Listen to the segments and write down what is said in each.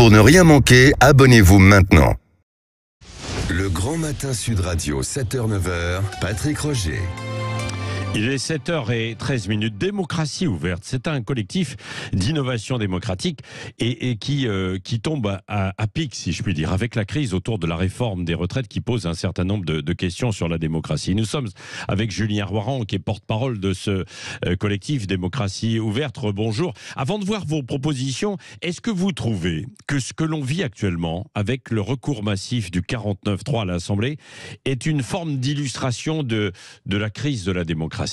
Pour ne rien manquer, abonnez-vous maintenant. Le Grand Matin Sud Radio, 7h-9h, Patrick Roger. Il est 7h13. Démocratie ouverte, c'est un collectif d'innovation démocratique et qui tombe à pic, si je puis dire, avec la crise autour de la réforme des retraites qui pose un certain nombre de questions sur la démocratie. Nous sommes avec Julien Roiran, qui est porte-parole de ce collectif Démocratie ouverte. Bonjour. Avant de voir vos propositions, est-ce que vous trouvez que ce que l'on vit actuellement, avec le recours massif du 49.3 à l'Assemblée, est une forme d'illustration de la crise de la démocratie ?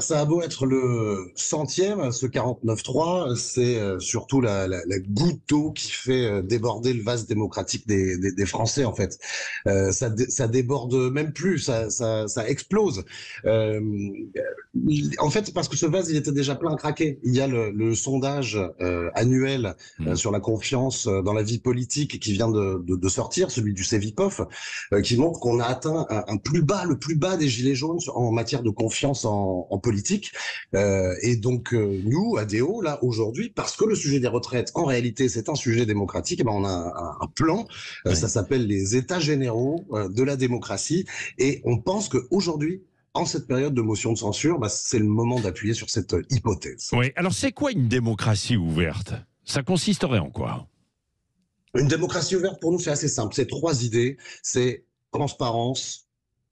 Ça a beau être le centième, ce 49.3, c'est surtout la goutte d'eau qui fait déborder le vase démocratique des Français, en fait. Ça déborde même plus, ça explose. En fait, parce que ce vase, il était déjà plein à craquer. Il y a le sondage annuel sur la confiance dans la vie politique qui vient de sortir, celui du Cevipof, qui montre qu'on a atteint le plus bas des gilets jaunes en matière de confiance en politique. Et donc, nous, ADO, là, aujourd'hui, parce que le sujet des retraites, en réalité, c'est un sujet démocratique, on a un plan, ça s'appelle les États généraux de la démocratie, et on pense qu'aujourd'hui, en cette période de motion de censure, c'est le moment d'appuyer sur cette hypothèse. Oui, alors c'est quoi une démocratie ouverte ? Ça consisterait en quoi ? Une démocratie ouverte, pour nous, c'est assez simple. C'est 3 idées, c'est transparence,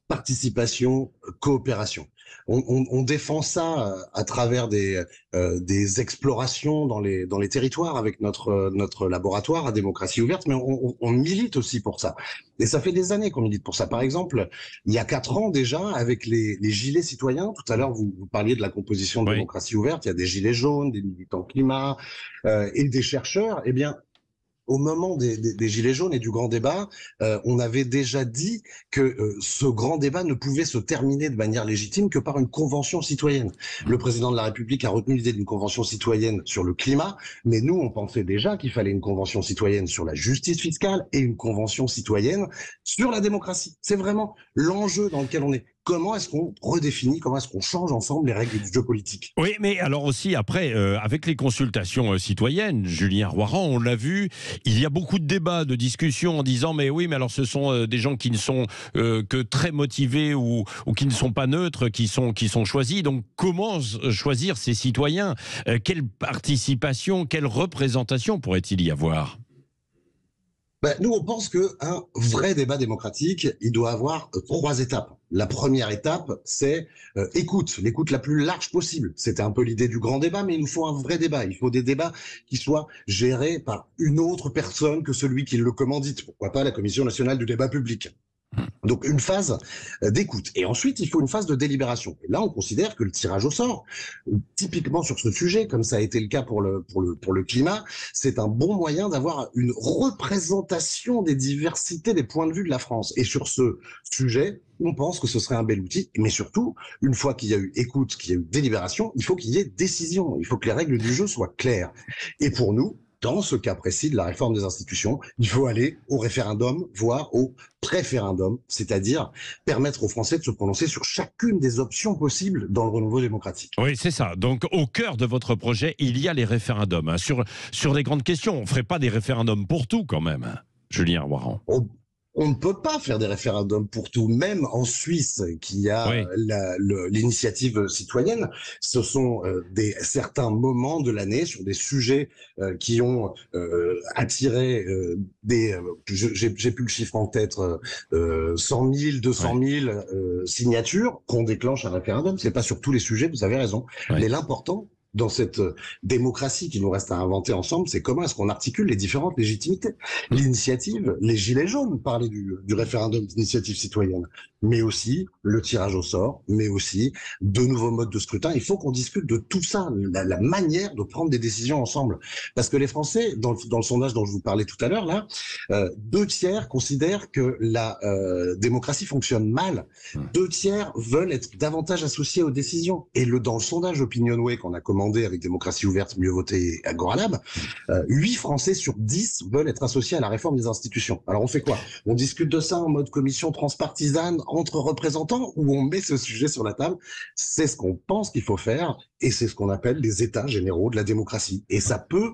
participation, coopération. On défend ça à travers des explorations dans les territoires avec notre laboratoire à démocratie ouverte, mais on milite aussi pour ça. Et ça fait des années qu'on milite pour ça. Par exemple, il y a 4 ans déjà, avec les gilets citoyens, tout à l'heure vous parliez de la composition de démocratie ouverte, il y a des gilets jaunes, des militants climat et des chercheurs. Eh bien, au moment des Gilets jaunes et du grand débat, on avait déjà dit que ce grand débat ne pouvait se terminer de manière légitime que par une convention citoyenne. Le président de la République a retenu l'idée d'une convention citoyenne sur le climat, mais nous, on pensait déjà qu'il fallait une convention citoyenne sur la justice fiscale et une convention citoyenne sur la démocratie. C'est vraiment l'enjeu dans lequel on est. Comment est-ce qu'on redéfinit, comment est-ce qu'on change ensemble les règles du jeu politique ? Oui, mais alors aussi, après, avec les consultations citoyennes, Julien Roiran, on l'a vu, il y a beaucoup de débats, de discussions en disant « mais oui, mais alors ce sont des gens qui ne sont que très motivés ou qui ne sont pas neutres, qui sont choisis. Donc comment choisir ces citoyens ? Quelle participation, quelle représentation pourrait-il y avoir ? Nous, on pense qu'un vrai débat démocratique, il doit avoir 3 étapes. La première étape, c'est l'écoute la plus large possible. C'était un peu l'idée du grand débat, mais il nous faut un vrai débat. Il faut des débats qui soient gérés par une autre personne que celui qui le commandite. Pourquoi pas la Commission nationale du débat public ? Donc une phase d'écoute. Et ensuite, il faut une phase de délibération. Et là, on considère que le tirage au sort, typiquement sur ce sujet, comme ça a été le cas pour le climat, c'est un bon moyen d'avoir une représentation des diversités des points de vue de la France. Et sur ce sujet, on pense que ce serait un bel outil. Mais surtout, une fois qu'il y a eu écoute, qu'il y a eu délibération, il faut qu'il y ait décision. Il faut que les règles du jeu soient claires. Et pour nous, dans ce cas précis de la réforme des institutions, il faut aller au référendum, voire au préférendum, c'est-à-dire permettre aux Français de se prononcer sur chacune des options possibles dans le renouveau démocratique. Oui, c'est ça. Donc, au cœur de votre projet, il y a les référendums. Sur les grandes questions, on ne ferait pas des référendums pour tout, quand même, Julien Roiran. On ne peut pas faire des référendums pour tout, même en Suisse, qui a l'initiative citoyenne. Ce sont certains moments de l'année sur des sujets qui ont attiré j'ai plus le chiffre en tête, 100 000, 200 000 signatures qu'on déclenche un référendum. C'est pas sur tous les sujets, vous avez raison. Mais l'important, dans cette démocratie qu'il nous reste à inventer ensemble, c'est comment est-ce qu'on articule les différentes légitimités. L'initiative, les gilets jaunes parlaient du référendum d'initiative citoyenne, mais aussi le tirage au sort, mais aussi de nouveaux modes de scrutin. Il faut qu'on discute de tout ça, la manière de prendre des décisions ensemble. Parce que les Français, dans le sondage dont je vous parlais tout à l'heure, là, 2/3 considèrent que la démocratie fonctionne mal. 2/3 veulent être davantage associés aux décisions. Et dans le sondage Opinionway qu'on a commandé avec Démocratie ouverte, mieux voter Agoralab, 8 Français sur 10 veulent être associés à la réforme des institutions. Alors on fait quoi ? On discute de ça en mode commission transpartisane entre représentants ou on met ce sujet sur la table ? C'est ce qu'on pense qu'il faut faire et c'est ce qu'on appelle les états généraux de la démocratie. Et ça peut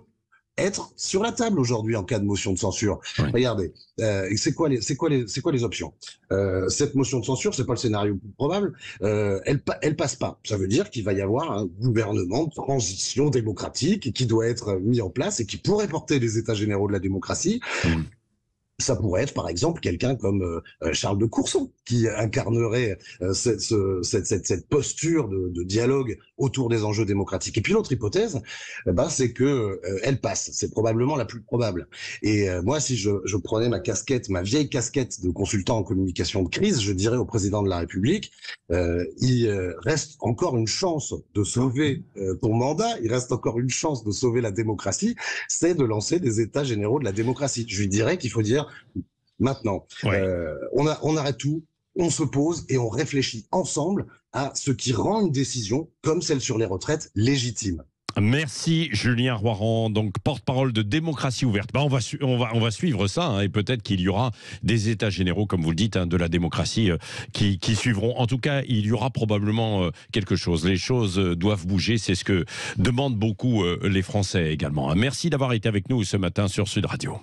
être sur la table aujourd'hui en cas de motion de censure. Oui. Regardez, c'est quoi les options? Cette motion de censure, c'est pas le scénario plus probable. Elle passe pas. Ça veut dire qu'il va y avoir un gouvernement de transition démocratique qui doit être mis en place et qui pourrait porter les états généraux de la démocratie. Ça pourrait être, par exemple, quelqu'un comme Charles de Courson, qui incarnerait cette posture de dialogue autour des enjeux démocratiques. Et puis l'autre hypothèse, c'est que elle passe. C'est probablement la plus probable. Et moi, si je prenais ma vieille casquette de consultant en communication de crise, je dirais au président de la République, il reste encore une chance de sauver ton mandat, il reste encore une chance de sauver la démocratie, c'est de lancer des états généraux de la démocratie. Je lui dirais qu'il faut dire maintenant, on arrête tout, on se pose et on réfléchit ensemble à ce qui rend une décision, comme celle sur les retraites, légitime. Merci Julien Roiran, donc porte-parole de Démocratie Ouverte. On va suivre ça et peut-être qu'il y aura des états généraux, comme vous le dites, de la démocratie qui suivront. En tout cas, il y aura probablement quelque chose. Les choses doivent bouger, c'est ce que demandent beaucoup les Français également. Merci d'avoir été avec nous ce matin sur Sud Radio.